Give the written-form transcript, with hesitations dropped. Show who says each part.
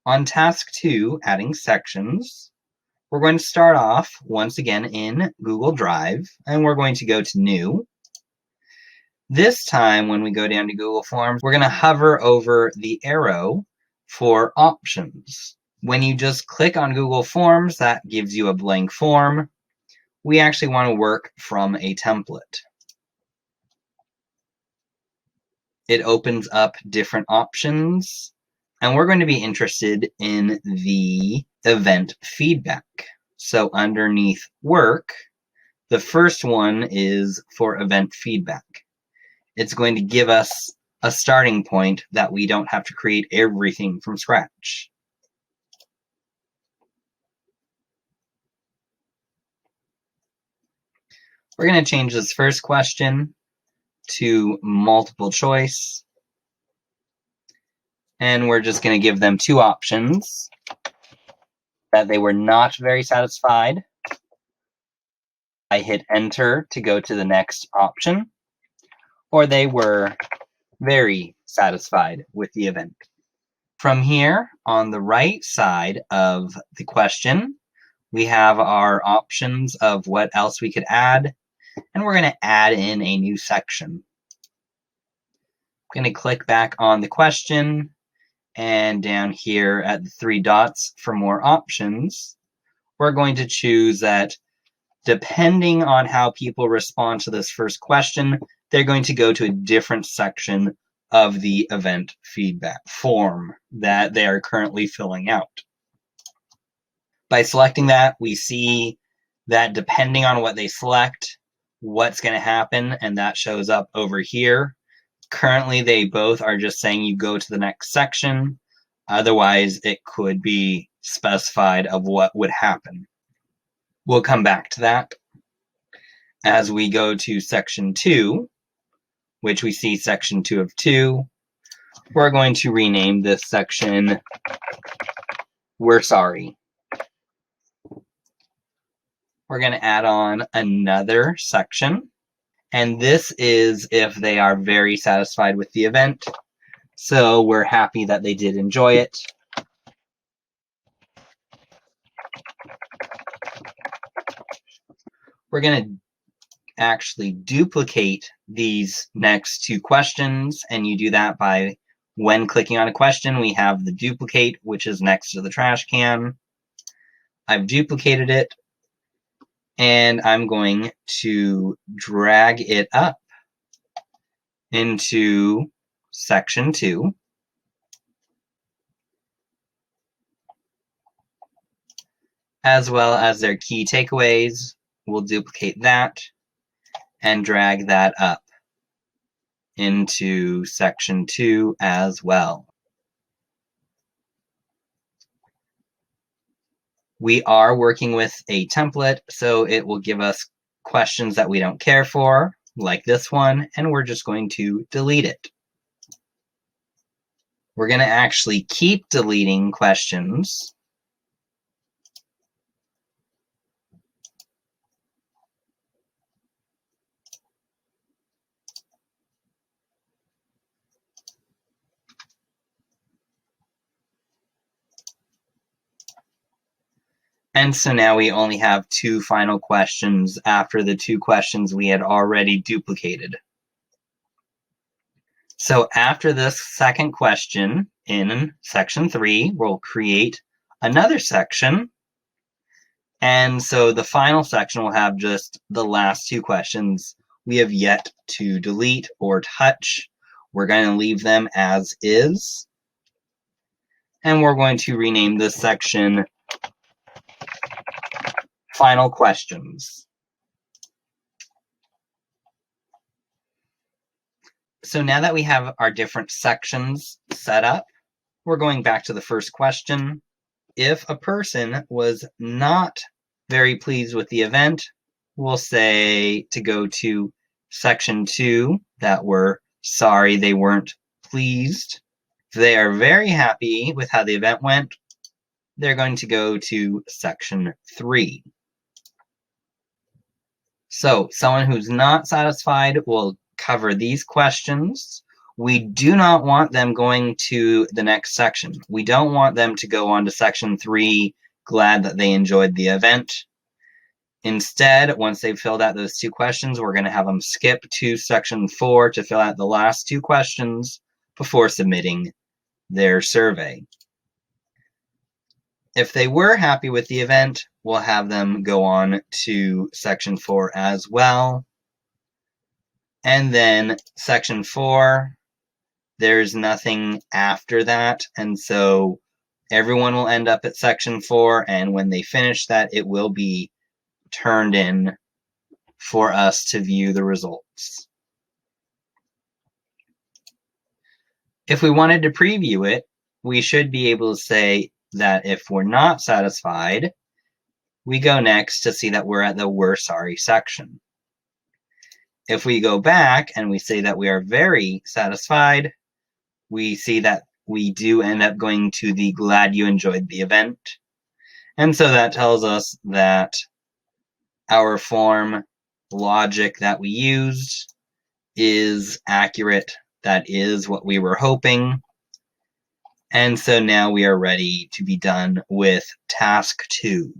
Speaker 1: On task 2, adding sections, we're going to start off once again in Google Drive, and we're going to go to New. This time, when we go down to Google Forms, we're going to hover over the arrow for options. When you just click on Google Forms, that gives you a blank form. We actually want to work from a template. It opens up different options, and we're going to be interested in the event feedback. So underneath work, the first one is for event feedback. It's going to give us a starting point that we don't have to create everything from scratch. We're going to change this first question to multiple choice. And we're just going to give them two options: that they were not very satisfied. I hit enter to go to the next option, or they were very satisfied with the event. From here, on the right side of the question, we have our options of what else we could add, and we're going to add in a new section. I'm going to click back on the question, and down here at the three dots for more options, we're going to choose that depending on how people respond to this first question, they're going to go to a different section of the event feedback form that they are currently filling out. By selecting that, we see that depending on what they select, what's going to happen, and that shows up over here. Currently, they both are just saying you go to the next section. Otherwise, it could be specified of what would happen. We'll come back to that. As we go to section 2, which we see section 2 of 2, we're going to rename this section "We're Sorry." We're going to add on another section, and this is if they are very satisfied with the event. So we're happy that they did enjoy it. We're going to actually duplicate these next two questions, and you do that by, when clicking on a question, we have the duplicate, which is next to the trash can. I've duplicated it, and I'm going to drag it up into section 2. As well as their key takeaways. We'll duplicate that and drag that up into section 2 as well. We are working with a template, so it will give us questions that we don't care for, like this one, and we're just going to delete it. We're going to actually keep deleting questions. And so now we only have two final questions after the two questions we had already duplicated. So after this second question in section 3, we'll create another section. And so the final section will have just the last two questions we have yet to delete or touch. We're going to leave them as is. And we're going to rename this section Final Questions. So now that we have our different sections set up, we're going back to the first question. If a person was not very pleased with the event, we'll say to go to section 2, that we're sorry they weren't pleased. If they are very happy with how the event went, they're going to go to section 3. So someone who's not satisfied will cover these questions. we do not want them going to the next section. We don't want them to go on to section 3, glad that they enjoyed the event. Instead, once they've filled out those 2 questions, we're going to have them skip to section 4 to fill out the last 2 questions before submitting their survey. If they were happy with the event, we'll have them go on to section 4 as well. And then section 4, there's nothing after that, and so everyone will end up at section 4, and when they finish that, it will be turned in for us to view the results. If we wanted to preview it, we should be able to say that if we're not satisfied, we go next to see that we're at the "We're sorry" section. If we go back and we say that we are very satisfied, we see that we do end up going to the "Glad you enjoyed the event." And so that tells us that our form logic that we used is accurate. That is what we were hoping. And so now we are ready to be done with task 2.